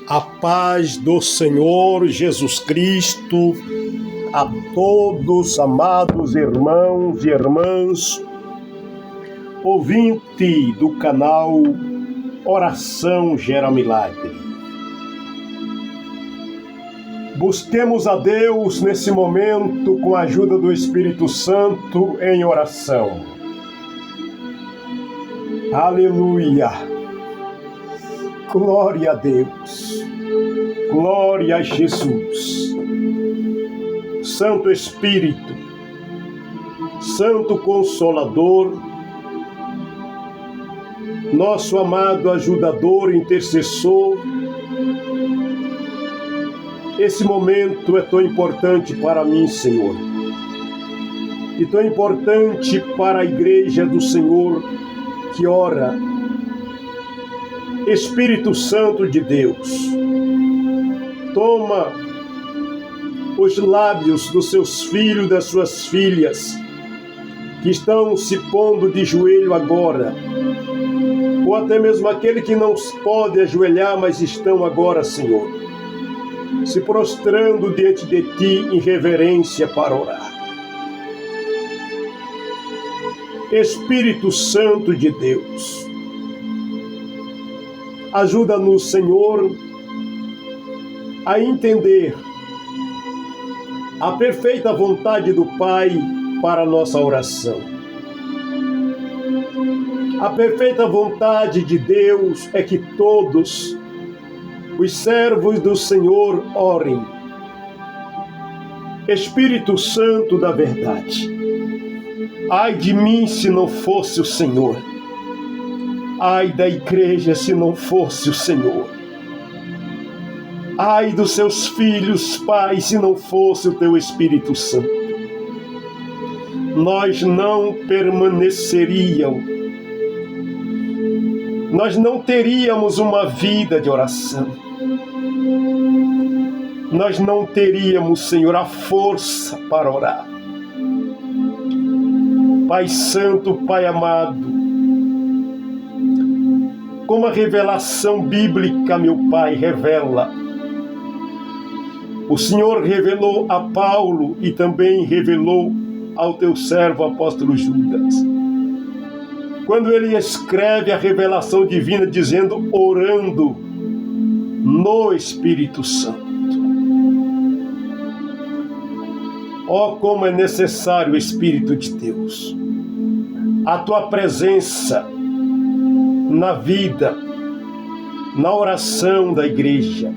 A paz do Senhor Jesus Cristo a todos, amados irmãos e irmãs, ouvinte do canal Oração Gera Milagre. Busquemos a Deus nesse momento com a ajuda do Espírito Santo em oração. Aleluia! Glória a Deus! Glória a Jesus! Santo Espírito, Santo Consolador, nosso amado ajudador, intercessor, esse momento é tão importante para mim, Senhor, e tão importante para a Igreja do Senhor que ora. Espírito Santo de Deus, toma os lábios dos seus filhos e das suas filhas que estão se pondo de joelho agora, ou até mesmo aquele que não pode ajoelhar, mas estão agora, Senhor, se prostrando diante de Ti em reverência para orar. Espírito Santo de Deus, ajuda-nos, Senhor, a entender a perfeita vontade do Pai para a nossa oração. A perfeita vontade de Deus é que todos os servos do Senhor orem. Espírito Santo da verdade, ai de mim se não fosse o Senhor. Ai da igreja se não fosse o Senhor. Ai dos seus filhos, Pai, se não fosse o Teu Espírito Santo. Nós não permaneceríamos. Nós não teríamos uma vida de oração. Nós não teríamos, Senhor, a força para orar. Pai Santo, Pai amado, como a revelação bíblica, meu Pai, revela. O Senhor revelou a Paulo e também revelou ao Teu servo apóstolo Judas. Quando ele escreve a revelação divina dizendo, orando no Espírito Santo. Ó, como é necessário o Espírito de Deus. A Tua presença na vida, na oração da igreja.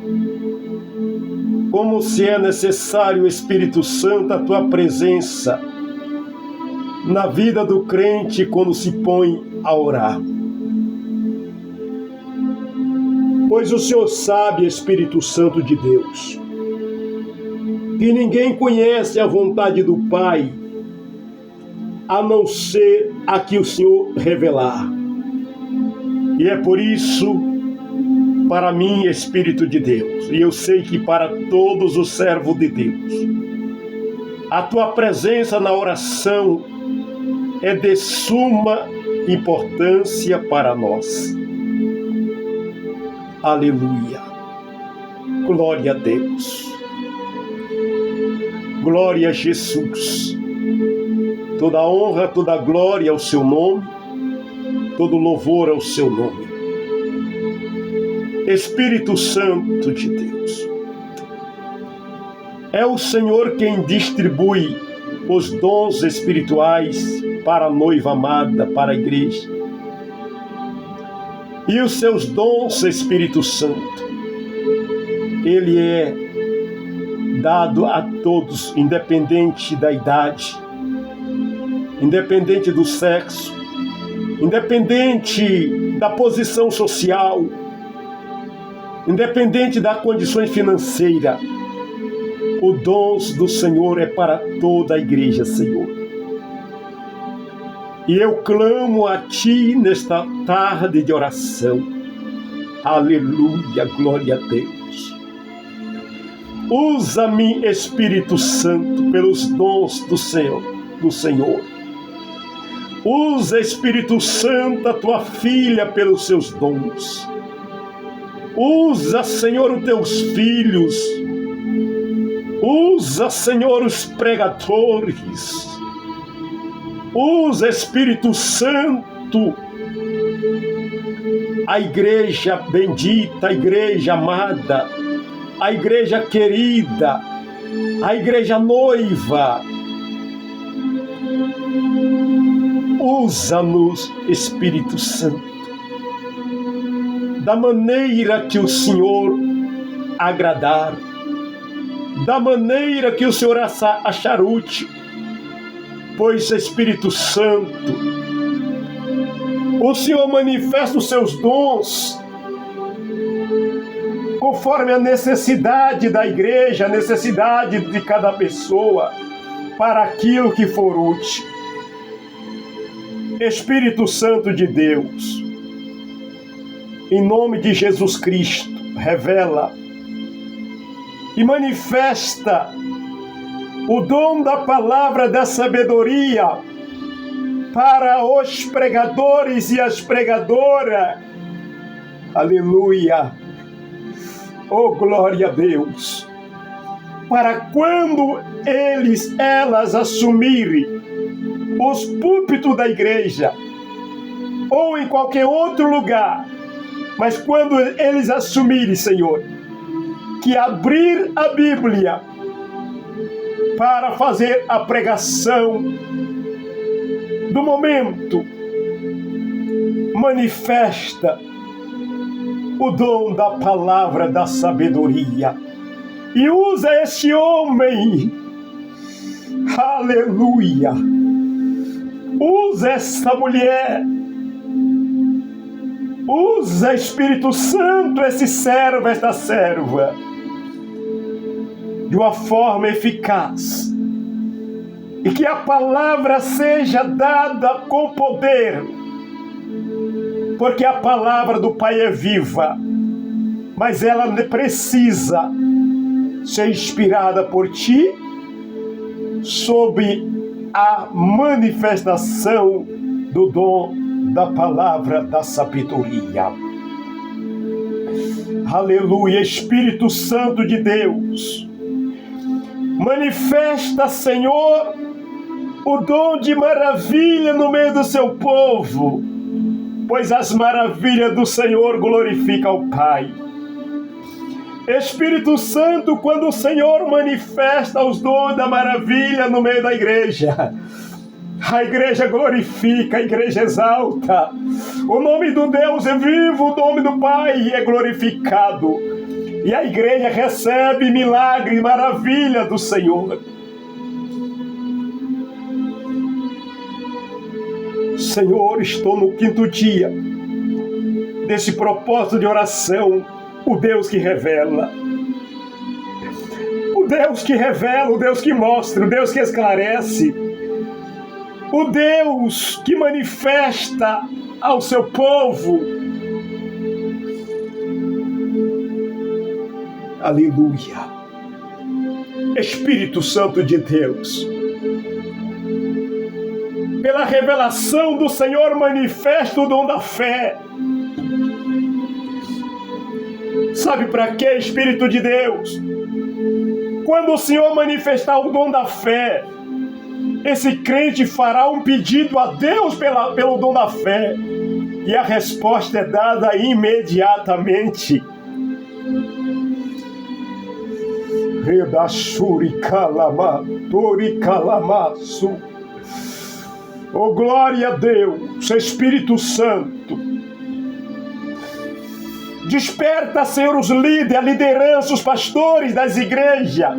Como se é necessário o Espírito Santo, a Tua presença na vida do crente quando se põe a orar. Pois o Senhor sabe, Espírito Santo de Deus, que ninguém conhece a vontade do Pai a não ser a que o Senhor revelar. E é por isso, para mim, Espírito de Deus, e eu sei que para todos os servos de Deus, a Tua presença na oração é de suma importância para nós. Aleluia. Glória a Deus. Glória a Jesus. Toda honra, toda glória ao Seu nome, todo louvor ao Seu nome. Espírito Santo de Deus, é o Senhor quem distribui os dons espirituais para a noiva amada, para a igreja. E os seus dons, Espírito Santo, Ele é dado a todos, independente da idade, independente do sexo, independente da posição social, independente das condições financeiras. O dom do Senhor é para toda a igreja, Senhor. E eu clamo a Ti nesta tarde de oração. Aleluia, glória a Deus. Usa-me, Espírito Santo, pelos dons do Senhor. Usa, Espírito Santo, a Tua filha pelos seus dons. Usa, Senhor, os Teus filhos. Usa, Senhor, os pregadores. Usa, Espírito Santo, a igreja bendita, a igreja amada, a igreja querida, a igreja noiva. Usa-nos, Espírito Santo, da maneira que o Senhor agradar, da maneira que o Senhor achar útil. Pois, Espírito Santo, o Senhor manifesta os seus dons conforme a necessidade da igreja, a necessidade de cada pessoa, para aquilo que for útil. Espírito Santo de Deus, em nome de Jesus Cristo, revela e manifesta o dom da palavra da sabedoria para os pregadores e as pregadoras. Aleluia! Oh, glória a Deus! Para quando elas assumirem os púlpitos da igreja ou em qualquer outro lugar, mas quando eles assumirem, Senhor, que abrir a Bíblia para fazer a pregação do momento, manifesta o dom da palavra da sabedoria e usa este homem, aleluia, usa esta mulher, usa, Espírito Santo, esse servo, esta serva, de uma forma eficaz, e que a palavra seja dada com poder, porque a palavra do Pai é viva, mas ela precisa ser inspirada por Ti, sob a manifestação do dom da palavra da sabedoria. Aleluia, Espírito Santo de Deus, manifesta, Senhor, o dom de maravilha no meio do seu povo, pois as maravilhas do Senhor glorificam o Pai. Espírito Santo, quando o Senhor manifesta os dons da maravilha no meio da igreja, a igreja glorifica, a igreja exalta. O nome do Deus é vivo, o nome do Pai é glorificado. E a igreja recebe milagre e maravilha do Senhor. Senhor, estou no 5º dia desse propósito de oração, o Deus que revela. O Deus que revela, o Deus que mostra, o Deus que esclarece. O Deus que manifesta ao seu povo. Aleluia. Espírito Santo de Deus, pela revelação do Senhor, manifesta o dom da fé. Sabe para quê, Espírito de Deus? Quando o Senhor manifestar o dom da fé, esse crente fará um pedido a Deus pelo dom da fé, e a resposta é dada imediatamente. Oh, glória a Deus, Espírito Santo. Desperta, Senhor, os líderes, a liderança, os pastores das igrejas,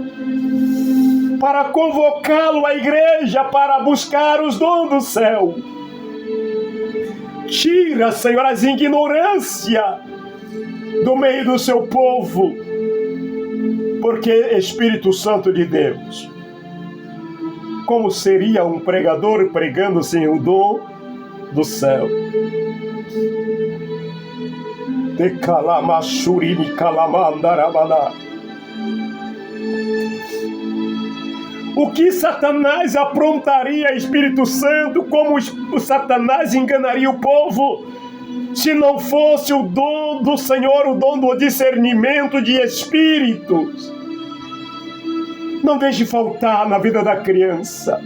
para convocá-lo à igreja para buscar os dons do céu. Tira, Senhor, as ignorâncias do meio do seu povo, porque, Espírito Santo de Deus, como seria um pregador pregando sem o dom do céu. De calamachurini calamandarabana. O que Satanás aprontaria, Espírito Santo, como o Satanás enganaria o povo, se não fosse o dom do Senhor, o dom do discernimento de espíritos? Não deixe faltar na vida da criança.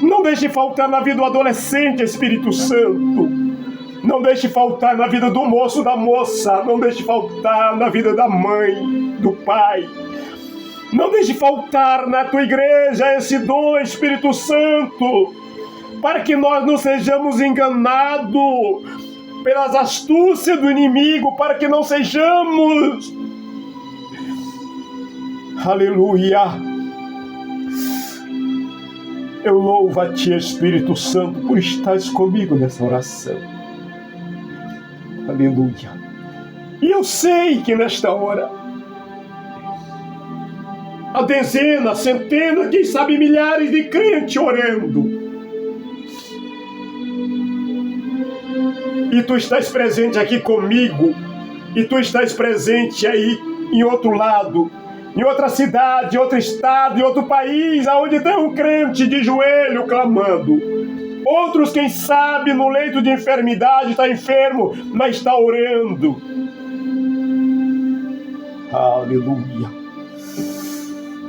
Não deixe faltar na vida do adolescente, Espírito Santo. Não deixe faltar na vida do moço, da moça. Não deixe faltar na vida da mãe, do pai. Não deixe faltar na tua igreja esse dom, Espírito Santo, para que nós não sejamos enganados pelas astúcias do inimigo, para que não sejamos, aleluia. Eu louvo a ti, Espírito Santo, por estares comigo nessa oração, aleluia. E eu sei que nesta hora há dezenas, centenas, quem sabe milhares de crentes orando. E tu estás presente aqui comigo. E tu estás presente aí em outro lado, em outra cidade, em outro estado, em outro país, aonde tem um crente de joelho clamando. Outros, quem sabe, no leito de enfermidade, está enfermo, mas está orando. Aleluia.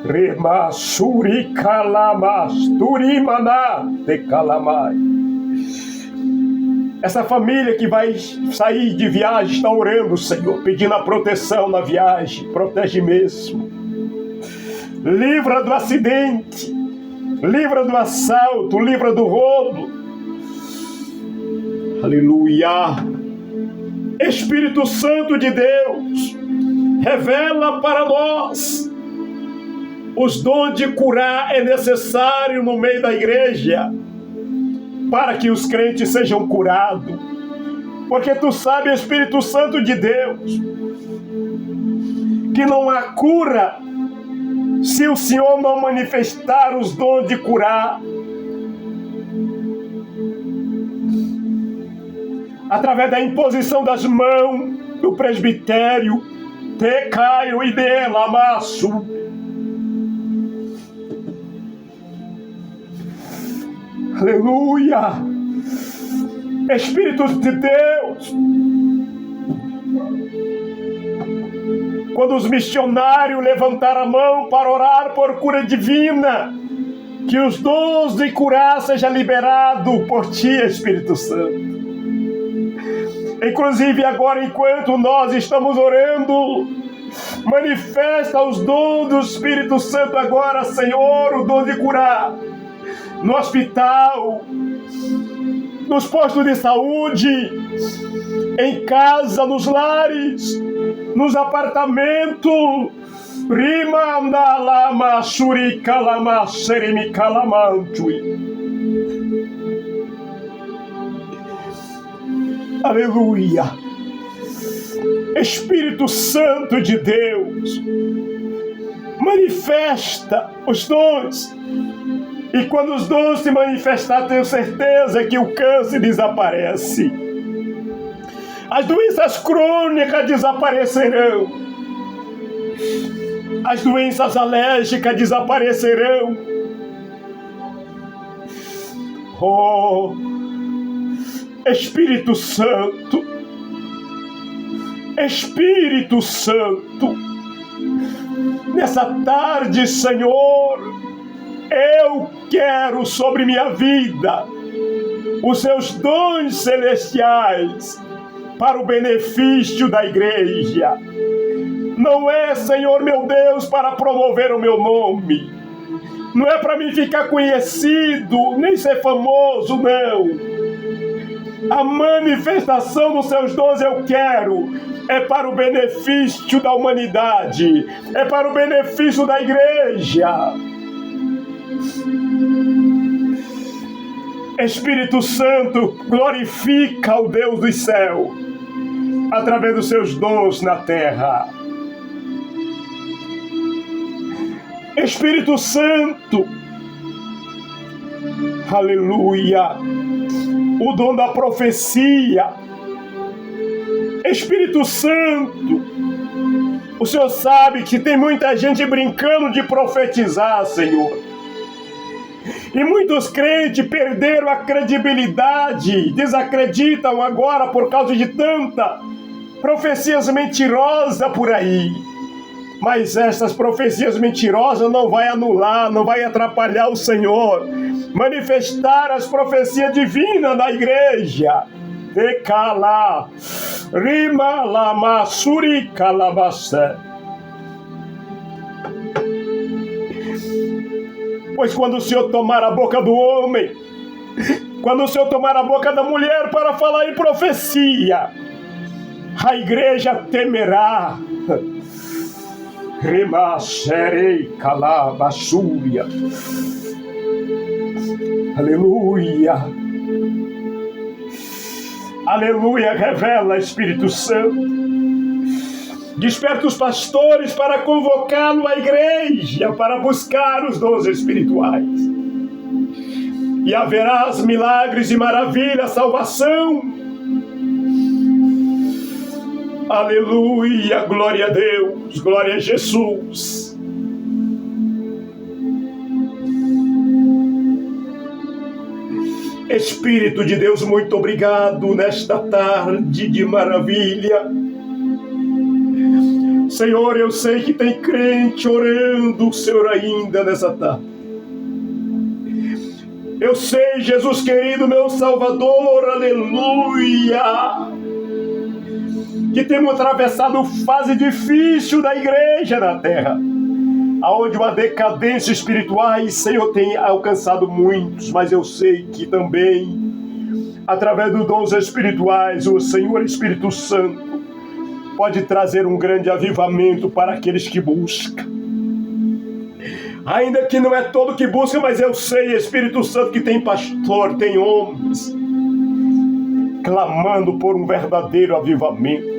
Remasuri kalamas, turimana te kalamai. Essa família que vai sair de viagem está orando, Senhor, pedindo a proteção na viagem. Protege mesmo. Livra do acidente, livra do assalto, livra do roubo. Aleluia. Espírito Santo de Deus, revela para nós os dons de curar. É necessário no meio da igreja para que os crentes sejam curados. Porque tu sabes, Espírito Santo de Deus, que não há cura se o Senhor não manifestar os dons de curar. Através da imposição das mãos do presbitério, te caio e de lamaço. Aleluia! Espírito de Deus, quando os missionários levantaram a mão para orar por cura divina, que os dons de curar sejam liberados por ti, Espírito Santo. Inclusive agora, enquanto nós estamos orando, manifesta os dons do Espírito Santo agora, Senhor, o dom de curar. No hospital, nos postos de saúde, em casa, nos lares, nos apartamentos. Rima lama shuri kalama seremi kalamantui. Aleluia. Espírito Santo de Deus, manifesta os dons. E quando os dons se manifestar, tenho certeza que o câncer desaparece. As doenças crônicas desaparecerão. As doenças alérgicas desaparecerão. Oh, Espírito Santo, Espírito Santo, nessa tarde, Senhor, eu quero sobre minha vida os seus dons celestiais para o benefício da igreja. Não é, Senhor meu Deus, para promover o meu nome. Não é para mim ficar conhecido, nem ser famoso, não. A manifestação dos seus dons eu quero. É para o benefício da humanidade. É para o benefício da igreja. Espírito Santo, glorifica o Deus do céu através dos seus dons na terra. Espírito Santo, Aleluia. O dom da profecia. Espírito Santo, o Senhor sabe que tem muita gente brincando de profetizar, Senhor. E muitos crentes perderam a credibilidade, desacreditam agora por causa de tanta profecias mentirosas por aí. Mas essas profecias mentirosas não vai anular, não vai atrapalhar o Senhor manifestar as profecias divinas na igreja. Dekala, rima lama suri kalabase. Pois quando o Senhor tomar a boca do homem, quando o Senhor tomar a boca da mulher para falar em profecia, a igreja temerá. Remaserei calabasúria. Aleluia. Aleluia. Revela, Espírito Santo. Desperta os pastores para convocá-lo à igreja, para buscar os dons espirituais. E haverá milagres e maravilhas, salvação. Aleluia, glória a Deus, glória a Jesus. Espírito de Deus, muito obrigado nesta tarde de maravilha. Senhor, eu sei que tem crente orando, Senhor, ainda nessa tarde. Eu sei, Jesus querido, meu Salvador, aleluia, que temos atravessado fase difícil da igreja na terra, aonde uma decadência espiritual, Senhor, tem alcançado muitos, mas eu sei que também, através dos dons espirituais, o Senhor Espírito Santo pode trazer um grande avivamento para aqueles que buscam. Ainda que não é todo que busca, mas eu sei, Espírito Santo, que tem pastor, tem homens clamando por um verdadeiro avivamento.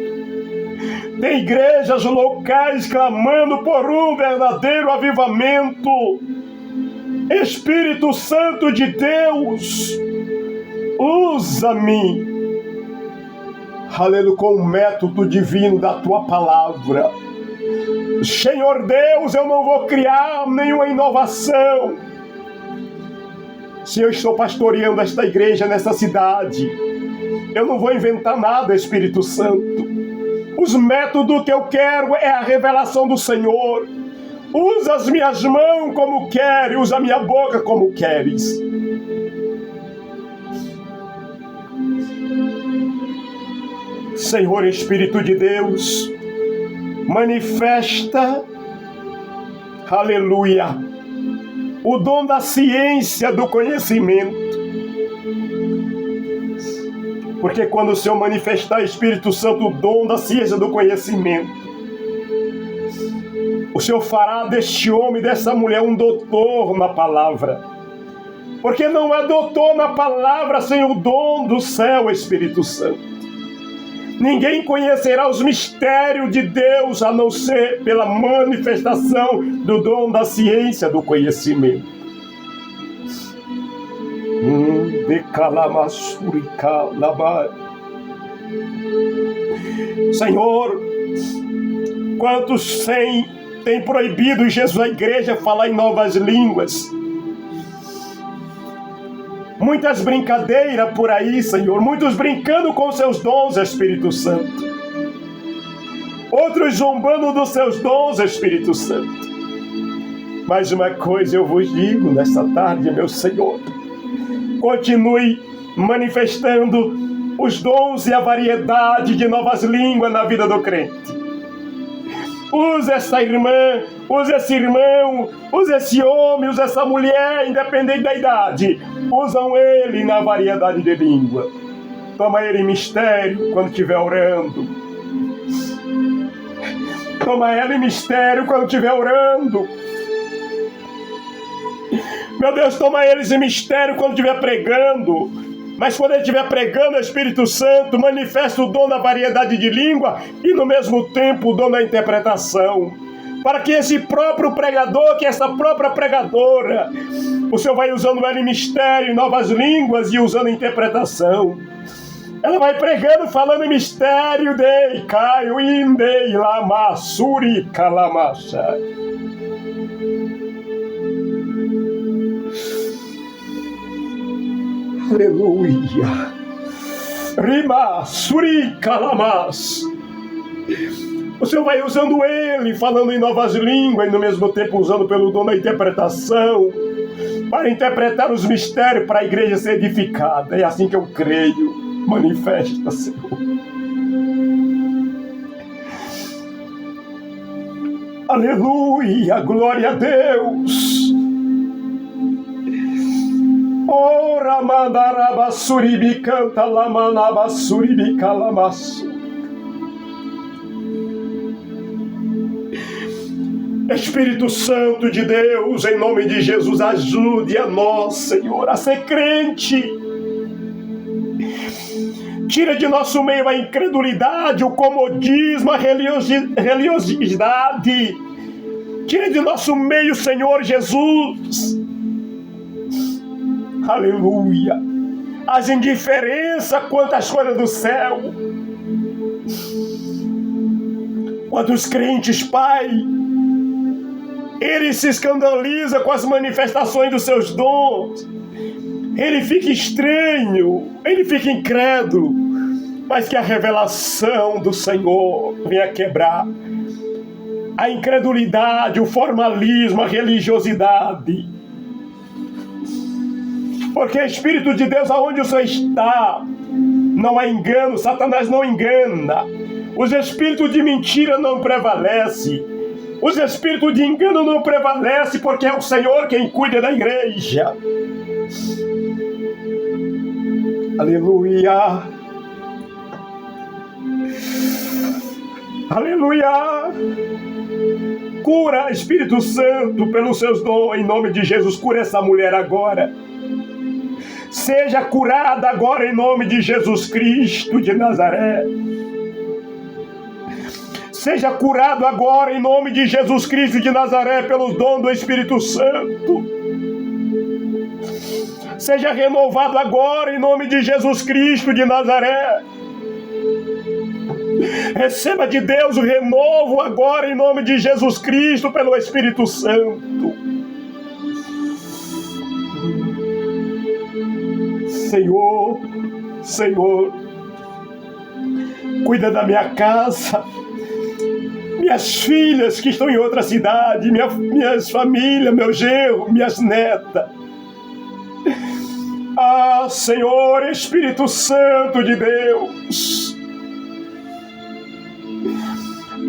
Tem igrejas locais clamando por um verdadeiro avivamento. Espírito Santo de Deus, usa-me, aleluia, com o método divino da tua palavra. Senhor Deus, eu não vou criar nenhuma inovação. Se eu estou pastoreando esta igreja nessa cidade, eu não vou inventar nada, Espírito Santo. Os métodos que eu quero é a revelação do Senhor. Usa as minhas mãos como queres, usa a minha boca como queres. Senhor Espírito de Deus, manifesta, aleluia, o dom da ciência do conhecimento. Porque quando o Senhor manifestar, Espírito Santo, o dom da ciência do conhecimento, o Senhor fará deste homem, dessa mulher, um doutor na palavra. Porque não é doutor na palavra sem o dom do céu, Espírito Santo. Ninguém conhecerá os mistérios de Deus a não ser pela manifestação do dom da ciência do conhecimento. Senhor, quantos tem proibido Jesus a igreja falar em novas línguas? Muitas brincadeiras por aí, Senhor. Muitos brincando com seus dons, Espírito Santo. Outros zombando dos seus dons, Espírito Santo. Mais uma coisa eu vos digo nesta tarde, meu Senhor. Continue manifestando os dons e a variedade de novas línguas na vida do crente. Use essa irmã, use esse irmão, use esse homem, use essa mulher, independente da idade. Usam ele na variedade de língua. Toma ele em mistério quando estiver orando. Toma ela em mistério quando estiver orando. Meu Deus, toma eles em mistério quando estiver pregando. Mas quando ele estiver pregando, o Espírito Santo manifesta o dom da variedade de língua e no mesmo tempo o dom da interpretação. para que esse próprio pregador, que essa própria pregadora, o Senhor vai usando ela em mistério, em novas línguas e usando interpretação. Ela vai pregando, falando em mistério, dei, caio, indei, lama, suri, calamacha. Aleluia. Rima, suri, calamas. O Senhor vai usando ele, falando em novas línguas, e no mesmo tempo usando pelo dom da interpretação, para interpretar os mistérios, para a igreja ser edificada. É assim que eu creio. Manifesta, Senhor. Aleluia, glória a Deus. Ora mandaraba suribi canta lamanaba suribi calamaço. Espírito Santo de Deus, em nome de Jesus, ajude a nós, Senhor, a ser crente. Tira de nosso meio a incredulidade, o comodismo, a religiosidade. Tira de nosso meio, Senhor Jesus. Aleluia. As indiferenças quanto às coisas do céu. Quando os crentes, Pai, ele se escandaliza com as manifestações dos seus dons. Ele fica estranho, ele fica incrédulo, mas que a revelação do Senhor venha quebrar a incredulidade, o formalismo, a religiosidade. Porque Espírito de Deus, aonde o Senhor está, não há engano, Satanás não engana. Os espíritos de mentira não prevalecem. Os espíritos de engano não prevalecem, porque é o Senhor quem cuida da igreja. Aleluia. Aleluia. Cura, Espírito Santo, pelos seus dons, em nome de Jesus. Cura essa mulher agora. Seja curada agora em nome de Jesus Cristo de Nazaré. Seja curado agora em nome de Jesus Cristo de Nazaré pelos dons do Espírito Santo. Seja renovado agora em nome de Jesus Cristo de Nazaré. Receba de Deus o renovo agora em nome de Jesus Cristo pelo Espírito Santo. Senhor, Senhor, cuida da minha casa, minhas filhas que estão em outra cidade, minhas famílias, meu genro, minhas netas. Ah, Senhor, Espírito Santo de Deus,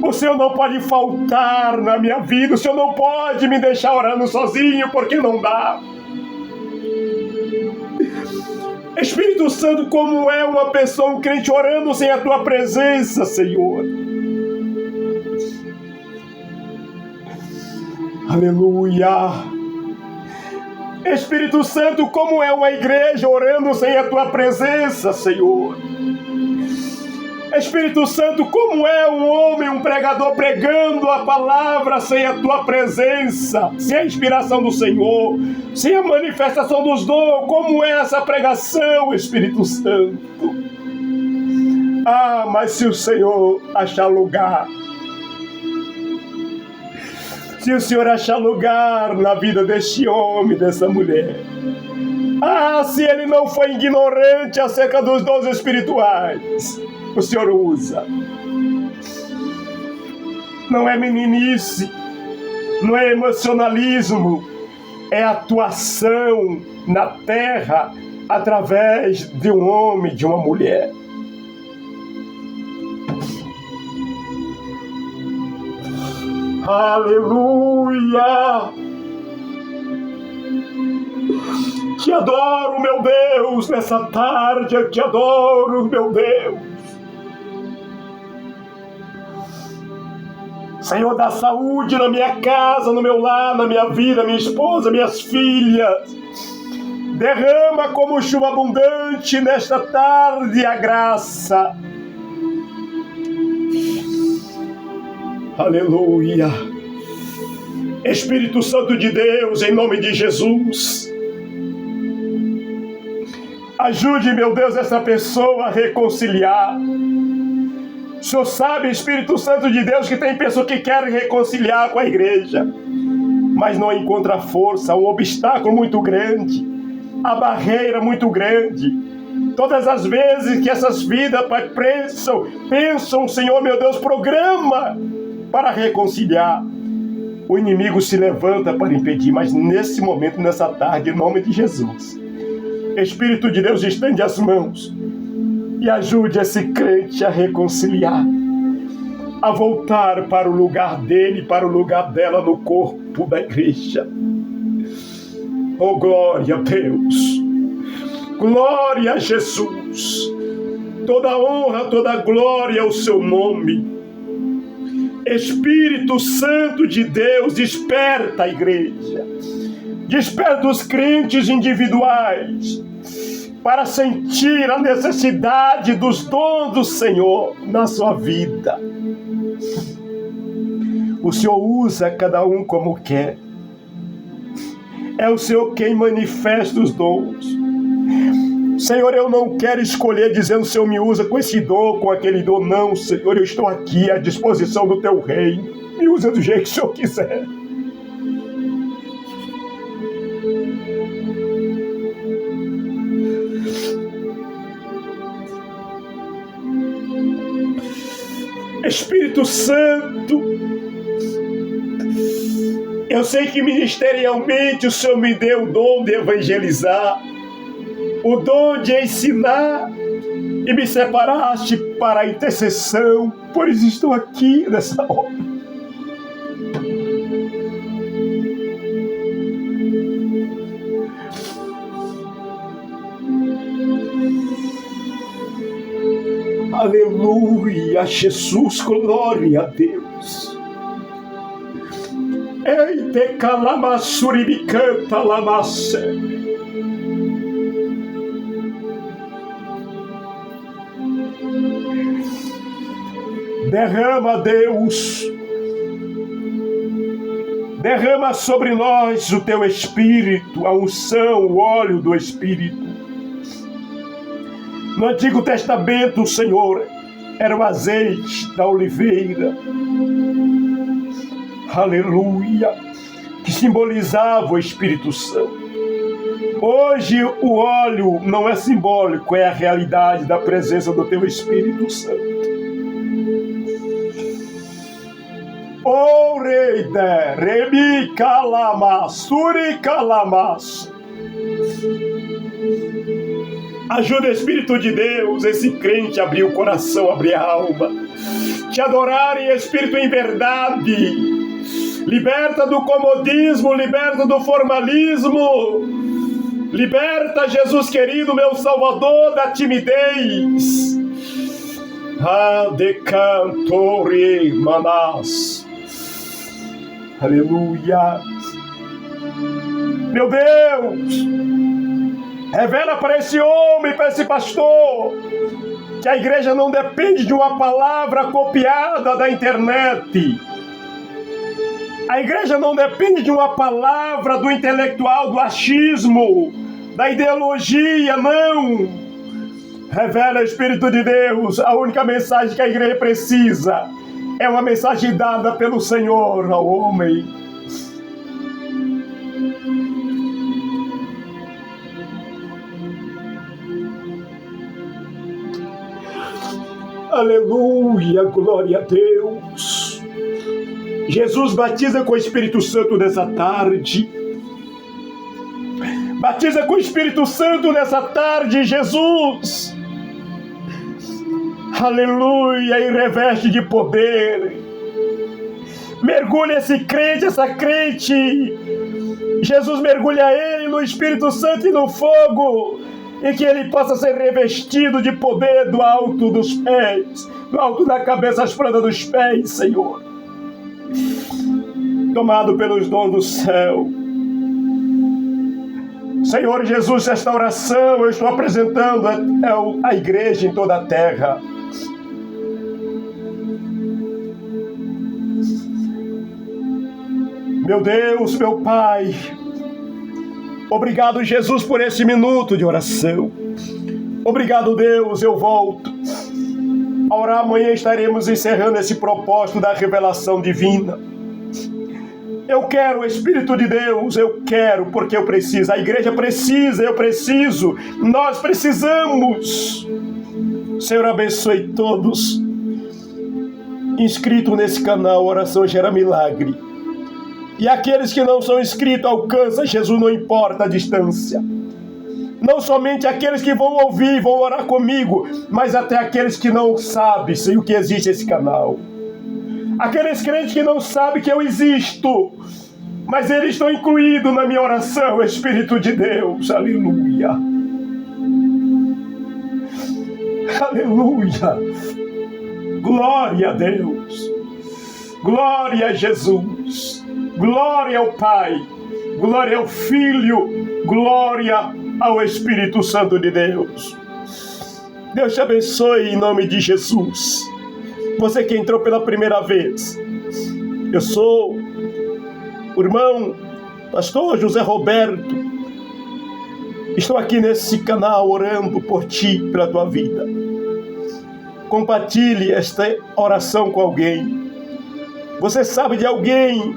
o Senhor não pode faltar na minha vida, o Senhor não pode me deixar orando sozinho, porque não dá. Espírito Santo, como é uma pessoa, um crente orando sem a Tua presença, Senhor? Aleluia. Espírito Santo, como é uma igreja orando sem a Tua presença, Senhor? Espírito Santo, como é um homem, um pregador pregando a palavra sem a Tua presença, sem a inspiração do Senhor, sem a manifestação dos dons, como é essa pregação, Espírito Santo? Ah, mas se o Senhor achar lugar, se o Senhor achar lugar na vida deste homem, dessa mulher, ah, se ele não foi ignorante acerca dos dons espirituais, o Senhor usa. Não é meninice, não é emocionalismo, é atuação na terra através de um homem, de uma mulher. Aleluia! Te adoro, meu Deus, nessa tarde eu te adoro, meu Deus. Senhor, dá saúde na minha casa, no meu lar, na minha vida, minha esposa, minhas filhas. Derrama como chuva abundante nesta tarde a graça. Aleluia. Espírito Santo de Deus, em nome de Jesus, ajude, meu Deus, essa pessoa a reconciliar. O Senhor sabe, Espírito Santo de Deus, que tem pessoas que querem reconciliar com a igreja, mas não encontra força, um obstáculo muito grande, a barreira muito grande. Todas as vezes que essas vidas, Pai, pensam, Senhor, meu Deus, programa para reconciliar, o inimigo se levanta para impedir. Mas nesse momento, nessa tarde, em nome de Jesus, Espírito de Deus, estende as mãos e ajude esse crente a reconciliar, a voltar para o lugar dele, para o lugar dela no corpo da igreja. Oh, glória a Deus! Glória a Jesus! Toda honra, toda glória ao seu nome. Espírito Santo de Deus, desperta a igreja. Desperta os crentes individuais para sentir a necessidade dos dons do Senhor na sua vida. O Senhor usa cada um como quer. É o Senhor quem manifesta os dons. Senhor, eu não quero escolher dizendo: Senhor, me usa com esse dom, com aquele dom. Não, Senhor, eu estou aqui à disposição do teu reino. Me usa do jeito que o Senhor quiser. Espírito Santo, eu sei que ministerialmente o Senhor me deu o dom de evangelizar, o dom de ensinar, e me separaste para a intercessão, por isso estou aqui nessa hora. Aleluia, Jesus, glória a Deus. Eite calamasuribicanta lamasse. Derrama, Deus, derrama sobre nós o teu Espírito, a unção, o óleo do Espírito. No Antigo Testamento, Senhor, era o azeite da oliveira, aleluia, que simbolizava o Espírito Santo. Hoje o óleo não é simbólico, é a realidade da presença do teu Espírito Santo. O rei de Rebi Kalamas, Suri Kalamas. Ajuda, Espírito de Deus, esse crente a abrir o coração, abrir a alma, te adorar em espírito e em verdade. Liberta do comodismo, liberta do formalismo. Liberta, Jesus querido, meu Salvador, da timidez. Adecantore manás. Aleluia. Meu Deus, revela para esse homem, para esse pastor, que a igreja não depende de uma palavra copiada da internet. A igreja não depende de uma palavra do intelectual, do achismo, da ideologia, não. Revela, Espírito de Deus, a única mensagem que a igreja precisa é uma mensagem dada pelo Senhor ao homem. Aleluia, glória a Deus. Jesus batiza com o Espírito Santo nessa tarde. Batiza com o Espírito Santo nessa tarde, Jesus. Aleluia, e reveste de poder. Mergulha esse crente, essa crente. Jesus mergulha ele no Espírito Santo e no fogo, e que ele possa ser revestido de poder do alto dos pés, do alto da cabeça às plantas dos pés, Senhor. Tomado pelos dons do céu. Senhor Jesus, esta oração eu estou apresentando à igreja em toda a terra. Meu Deus, meu Pai, obrigado, Jesus, por esse minuto de oração. Obrigado, Deus, eu volto a orar. Amanhã estaremos encerrando esse propósito da revelação divina. Eu quero o Espírito de Deus, eu quero, porque eu preciso, a igreja precisa, eu preciso, nós precisamos. Senhor, abençoe todos inscritos nesse canal Oração Gera Milagre. E aqueles que não são inscritos, alcança, Jesus, não importa a distância. Não somente aqueles que vão ouvir, vão orar comigo, mas até aqueles que não sabem, Senhor, que existe esse canal. Aqueles crentes que não sabem que eu existo, mas eles estão incluídos na minha oração, Espírito de Deus. Aleluia. Aleluia. Glória a Deus. Glória a Jesus. Glória ao Pai. Glória ao Filho. Glória ao Espírito Santo de Deus. Deus te abençoe em nome de Jesus. Você que entrou pela primeira vez, eu sou o irmão pastor José Roberto. Estou aqui nesse canal orando por ti, pela tua vida. Compartilhe esta oração com alguém. Você sabe de alguém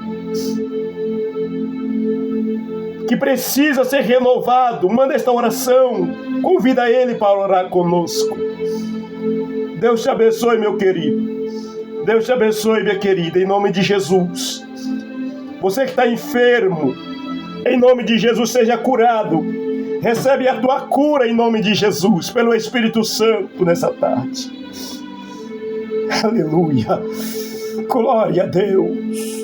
que precisa ser renovado? Manda esta oração, convida ele para orar conosco. Deus te abençoe, meu querido. Deus te abençoe, minha querida, em nome de Jesus. Você que está enfermo, em nome de Jesus, seja curado. Recebe a tua cura em nome de Jesus, pelo Espírito Santo nessa tarde. Aleluia. Glória a Deus.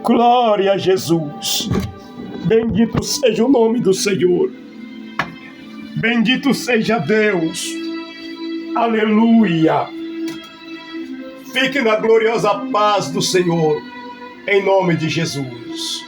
Glória a Jesus. Bendito seja o nome do Senhor. Bendito seja Deus. Aleluia. Fique na gloriosa paz do Senhor, em nome de Jesus.